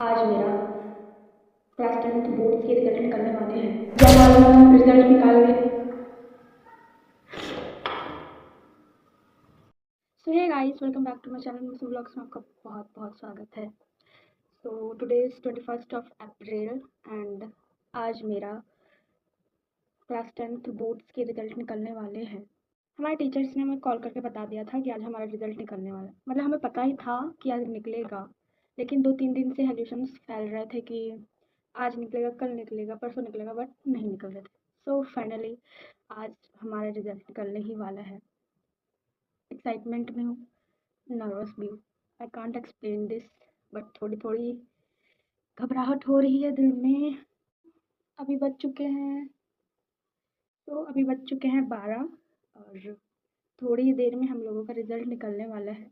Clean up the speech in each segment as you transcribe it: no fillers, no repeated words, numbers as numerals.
आज मेरा class 10th board के रिजल्ट निकलने वाले हैं। जब रिजल्ट निकाल गए। So hey guys, welcome back to my channel मुझे व्लॉग्स में आपका बहुत बहुत स्वागत है। So today is 21st of April and आज मेरा क्लास 10th बोर्ड्स के रिजल्ट निकलने वाले हैं। हमारे टीचर्स ने हमें कॉल करके बता दिया था कि आज हमारा रिजल्ट निकलने वाला है। मतलब हमें पता ही था कि आज निकलेगा, लेकिन 2-3 दिन से हेल्यूशंस फैल रहे थे कि आज निकलेगा, कल निकलेगा, परसों निकलेगा, बट नहीं निकल रहे थे। सो फाइनली आज हमारा रिजल्ट निकलने ही वाला है। एक्साइटमेंट में हूँ, नर्वस भी हूँ। I can't explain this, but थोड़ी थोड़ी घबराहट हो रही है दिल में। अभी बज चुके हैं 12 और थोड़ी देर में हम लोगों का रिजल्ट निकलने वाला है।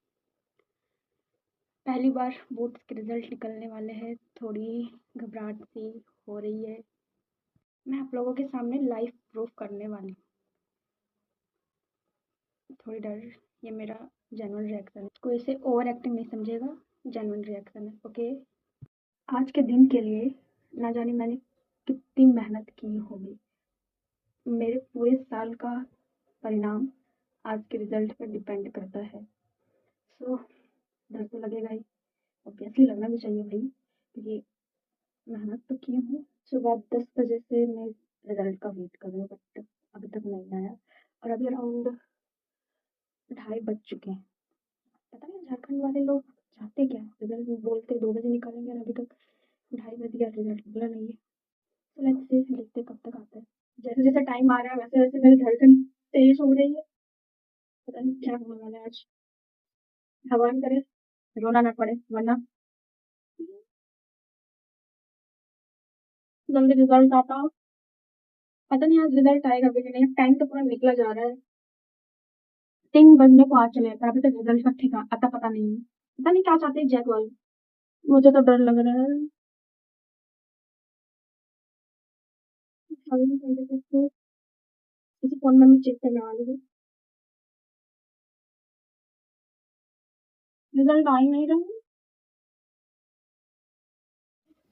पहली बार बोर्ड्स के रिजल्ट निकलने वाले हैं, थोड़ी घबराहट सी हो रही है। मैं आप लोगों के सामने लाइव प्रूफ करने वाली हूँ। थोड़ी डर, ये मेरा जेन्युइन रिएक्शन है। कोई इसे ओवर एक्टिंग नहीं समझेगा, जेन्युइन रिएक्शन है, ओके। आज के दिन के लिए ना जाने मैंने कितनी मेहनत की होगी। मेरे पूरे साल का परिणाम आज के रिजल्ट पर डिपेंड करता है। सो डर तो लगेगा ही, ऑब्वियसली लगना भी चाहिए भाई, क्योंकि मेहनत तो की हूँ। सुबह 10 बजे से मैं रिजल्ट का वेट कर रही हूँ, बट अभी तक नहीं आया और अभी अराउंड 2:30 बज चुके हैं। पता नहीं झारखंड वाले लोग चाहते क्या, रिजल्ट बोलते 2 बजे निकालेंगे और अभी तक 2:30 बज गया, रिजल्ट निकला नहीं है। तो लेट्स सी, देखते कब तक आता है। जैसे जैसे टाइम आ रहा है वैसे वैसे मेरी धड़कन तेज हो रही है। पता नहीं क्या होने वाला है आज। भगवान करे रोना ना पड़े, वरना जल्दी रिजल्ट आता। पता नहीं आज रिजल्ट आएगा भी नहीं, टाइम तो पूरा निकला जा रहा है। 3 बजने को आ चले पर अभी तक रिजल्ट का ठीक आता पता नहीं है। पता नहीं क्या चाहते हैं जैक वाले। मुझे तो डर लग रहा है। किसी फोन में मैं चेक करने वाली हूँ, रिजल्ट आ ही नहीं रहा।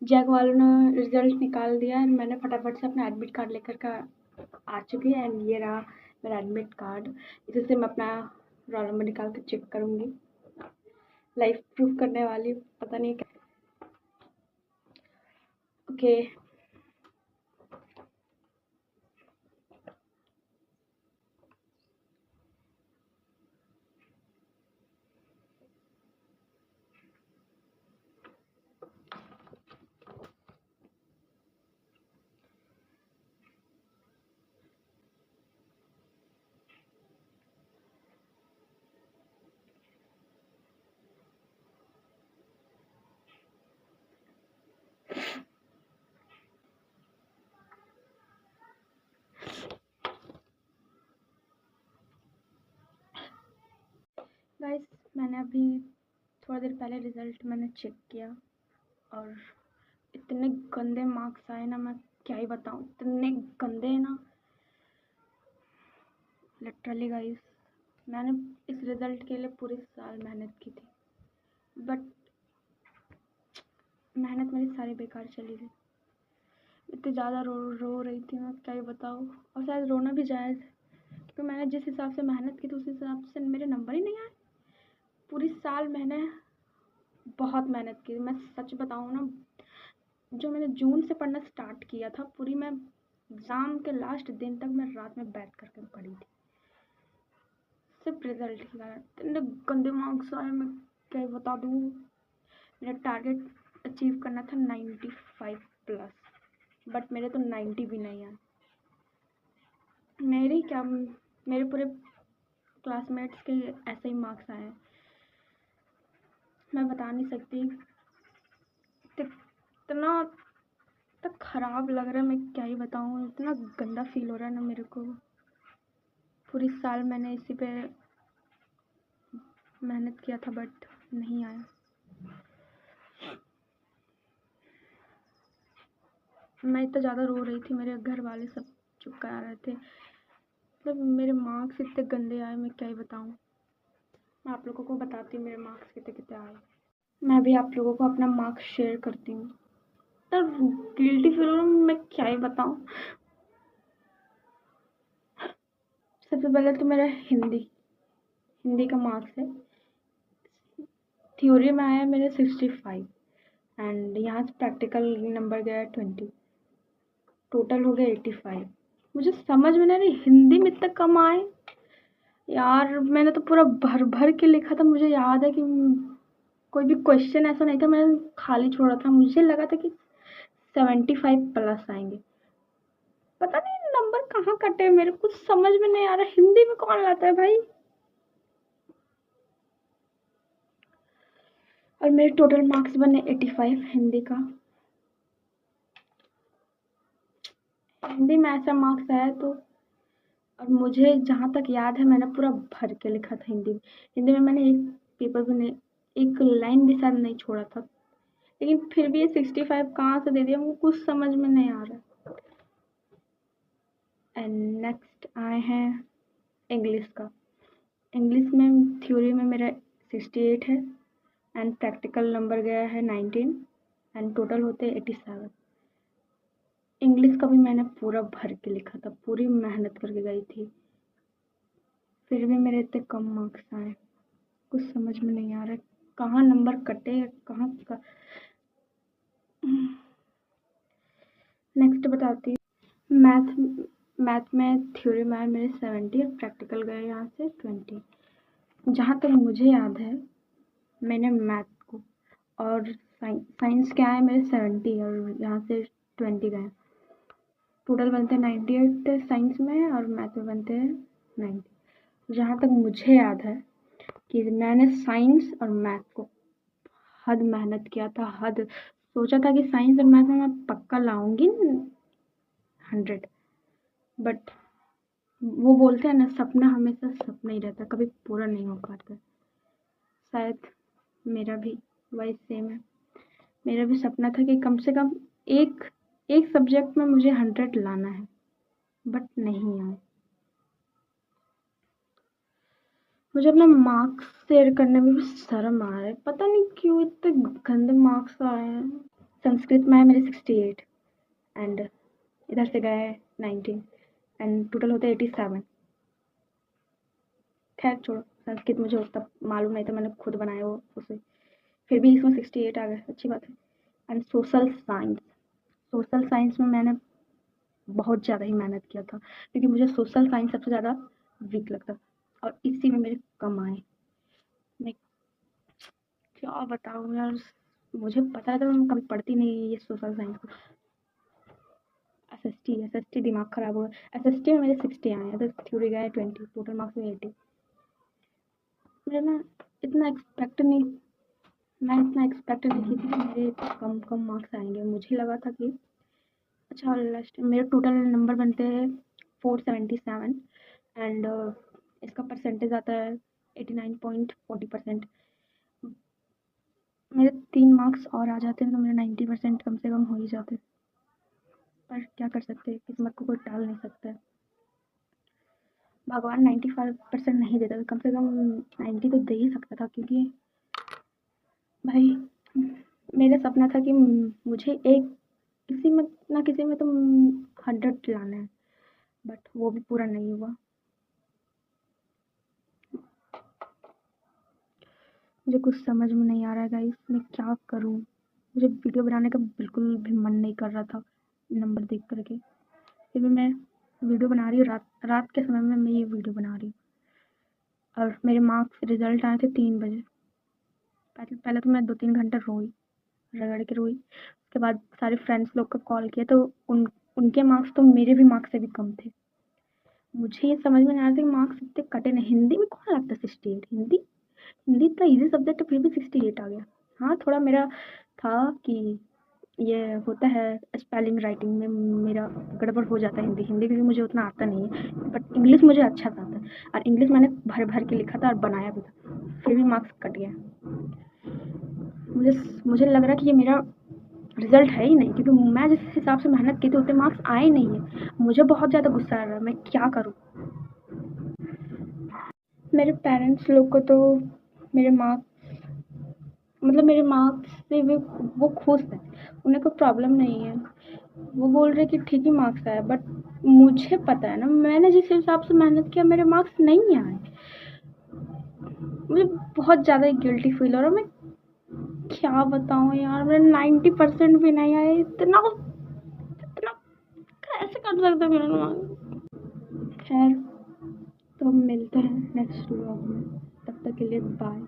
जैक वालों ने रिजल्ट निकाल दिया और मैंने फटाफट से अपना एडमिट कार्ड लेकर का आ चुकी है एंड ये रहा मेरा एडमिट कार्ड। इसी से मैं अपना रोल नंबर निकाल कर चेक करूँगी, लाइफ प्रूफ करने वाली, पता नहीं क्या। ओके गाइस, मैंने अभी थोड़ा देर पहले रिजल्ट मैंने चेक किया और इतने गंदे मार्क्स आए ना, मैं क्या ही बताऊँ, इतने गंदे ना, लिटरली गाइस। मैंने इस रिजल्ट के लिए पूरे साल मेहनत की थी, बट मेहनत मेरी सारी बेकार चली गई। इतनी ज़्यादा रो रही थी, मैं क्या ही बताऊँ। और शायद रोना भी जायज़, क्योंकि मैंने जिस हिसाब से मेहनत की थी उस हिसाब से मेरे नंबर ही नहीं आए। पूरी साल मैंने बहुत मेहनत की। मैं सच बताऊँ ना, जो मैंने जून से पढ़ना स्टार्ट किया था, पूरी मैं एग्ज़ाम के लास्ट दिन तक मैं रात में बैठ कर पढ़ी थी, सिर्फ रिजल्ट के कारण। इतने गंदे मार्क्स आए, मैं क्या ही बता दूँ। मेरा टारगेट अचीव करना था 95 प्लस, बट मेरे तो 90 भी नहीं आए। मेरे पूरे क्लासमेट्स के ऐसे ही मार्क्स आए हैं। मैं बता नहीं सकती, इतना ख़राब लग रहा है, मैं क्या ही बताऊँ। इतना गंदा फील हो रहा है ना मेरे को। पूरी साल मैंने इसी पे मेहनत किया था, बट नहीं आया। मैं इतना ज़्यादा रो रही थी, मेरे घर वाले सब चुप करा रहे थे। मतलब मेरे मार्क्स इतने गंदे आए, मैं क्या ही बताऊँ। मैं आप लोगों को बताती हूँ मेरे मार्क्स कितने कितने आए। मैं भी आप लोगों को अपना मार्क्स शेयर करती हूँ। तो गिल्टी फील हो रहा हूँ, मैं क्या ही बताऊँ। सबसे पहले तो मेरा हिंदी का मार्क्स है। थ्योरी में आया मेरे 65 एंड यहाँ से प्रैक्टिकल नंबर गया 20, टोटल हो गया 85। मुझे समझ में नहीं आ रही हिंदी में इतना कम आए यार। मैंने तो पूरा भर भर के लिखा था। मुझे याद है कि कोई भी क्वेश्चन ऐसा नहीं था मैंने खाली छोड़ा था। मुझे लगा था कि 75 प्लस आएंगे। पता नहीं नंबर कहाँ कटे, मेरे कुछ समझ में नहीं आ रहा। हिंदी में कौन लाता है भाई। और मेरे टोटल मार्क्स बने 85 हिंदी का। हिंदी में ऐसा मार्क्स आया तो, और मुझे जहाँ तक याद है मैंने पूरा भर के लिखा था हिंदी में। हिंदी में मैंने एक पेपर भी नहीं, एक लाइन भी शायद नहीं छोड़ा था। लेकिन फिर भी ये 65 कहाँ से दे दिया मुझे कुछ समझ में नहीं आ रहा। एंड नेक्स्ट आए हैं इंग्लिश का। इंग्लिश में थ्योरी में मेरा 68 है एंड प्रैक्टिकल नंबर गया है 19 एंड टोटल होते हैं 87। इंग्लिश का भी मैंने पूरा भर के लिखा था, पूरी मेहनत करके गई थी, फिर भी मेरे इतने कम मार्क्स आए। कुछ समझ में नहीं आ रहा कहाँ नंबर कटे, कहाँ का। नेक्स्ट बताती हूँ। मैथ में थ्योरी में आए मेरे 70 और प्रैक्टिकल गए यहाँ से 20। जहाँ तक मुझे याद है मैंने मैथ को और साइंस के आए मेरे 70 और यहाँ से 20 गए। टोटल बनते हैं 98 साइंस में और मैथ में बनते हैं 90। जहाँ तक मुझे याद है कि मैंने साइंस और मैथ को हद मेहनत किया था, हद सोचा था कि साइंस और मैथ में मैं पक्का लाऊंगी 100। बट वो बोलते हैं ना सपना हमेशा सपना ही रहता, कभी पूरा नहीं हो पाता। शायद मेरा भी वही सेम है। मेरा भी सपना था कि कम से कम एक एक सब्जेक्ट में मुझे 100 लाना है, बट नहीं आए। मुझे अपना मार्क्स शेयर करने में भी शर्म आ रहा है, पता नहीं क्यों इतने गंदे मार्क्स आए हैं। संस्कृत में है मेरे 68 एंड इधर से गए 19 एंड टोटल होते 87। खैर छोड़ो, संस्कृत मुझे उतना मालूम नहीं था, मैंने खुद बनाया वो उसे, फिर भी इसमें 68 आ गए, अच्छी बात है। एंड सोशल साइंस में मैंने बहुत ज़्यादा ही मेहनत किया था क्योंकि मुझे सोशल साइंस सबसे ज़्यादा वीक लगता और इसी में मेरे कम आए। मैं क्या बताऊँ यार, मुझे पता है तो मैं कभी पढ़ती नहीं ये सोशल साइंस को। एसएसटी दिमाग खराब हुआ। एसएसटी में मेरे 60 आए, अदर थ्योरी गए 20, टोटल मार्क्स में 80। मेरा ना इतना एक्सपेक्ट नहीं मैं इतना एक्सपेक्ट नहीं की थी कि मेरे कम कम मार्क्स आएंगे। मुझे लगा था कि अच्छा लास्ट मेरे टोटल नंबर बनते हैं 477 एंड इसका परसेंटेज आता है 89.40%। मेरे 3 मार्क्स और आ जाते हैं तो मेरे 90% कम से कम हो ही जाते। पर क्या कर सकते हैं, किस्मत को कोई टाल नहीं सकता है। भगवान 95% नहीं देता तो कम से कम 90 तो दे ही सकता था, क्योंकि भाई मेरा सपना था कि मुझे एक किसी में ना किसी में तो 100 लाना है, बट वो भी पूरा नहीं हुआ। मुझे कुछ समझ में नहीं आ रहा है गाइस, मैं क्या करूँ। मुझे वीडियो बनाने का बिल्कुल भी मन नहीं कर रहा था नंबर देख करके, फिर भी मैं वीडियो बना रही हूँ। रात के समय में मैं ये वीडियो बना रही हूँ और मेरे मार्क्स रिजल्ट आए थे 3 बजे। पहले तो मैं 2-3 घंटा रोई, रगड़ के रोई। उसके बाद सारे फ्रेंड्स लोग को कॉल किया तो उनके मार्क्स तो मेरे भी मार्क्स से भी कम थे। मुझे ये समझ में नहीं आ रहा था कि मार्क्स इतने कटे नहीं। हिंदी में कौन लगता है 68? हिंदी इतना ईज़ी सब्जेक्ट है फिर भी 68 आ गया। हाँ, थोड़ा मेरा था कि ये होता है स्पेलिंग राइटिंग में मेरा गड़बड़ हो जाता है हिंदी क्योंकि मुझे उतना आता नहीं है, बट इंग्लिश मुझे अच्छा सा आता है और इंग्लिश मैंने भर के लिखा था और बनाया भी था, फिर भी मार्क्स कट गया। मुझे मुझे लग रहा है कि ये मेरा रिजल्ट है ही नहीं, क्योंकि मैं जिस हिसाब से मेहनत की थी उतने मार्क्स आए नहीं है। मुझे बहुत ज़्यादा गुस्सा आ रहा है, मैं क्या करूँ। मेरे पेरेंट्स लोग को तो मेरे मार्क्स मतलब मेरे मार्क्स से वो खुश है, उन्हें कोई प्रॉब्लम नहीं है। वो बोल रहे कि ठीक ही मार्क्स आए, बट मुझे पता है ना, मैंने जिस हिसाब से मेहनत किया मेरे मार्क्स नहीं आए। मुझे बहुत ज़्यादा गिल्टी फील हो रहा है। मैं क्या बताऊँ यार, मेरे 90% भी नहीं आए। इतना इतना कैसे कर सकते मेरे मार्क्स। खैर, तो हम मिलते हैं नेक्स्ट व्लॉग में, तब तक के लिए बाय।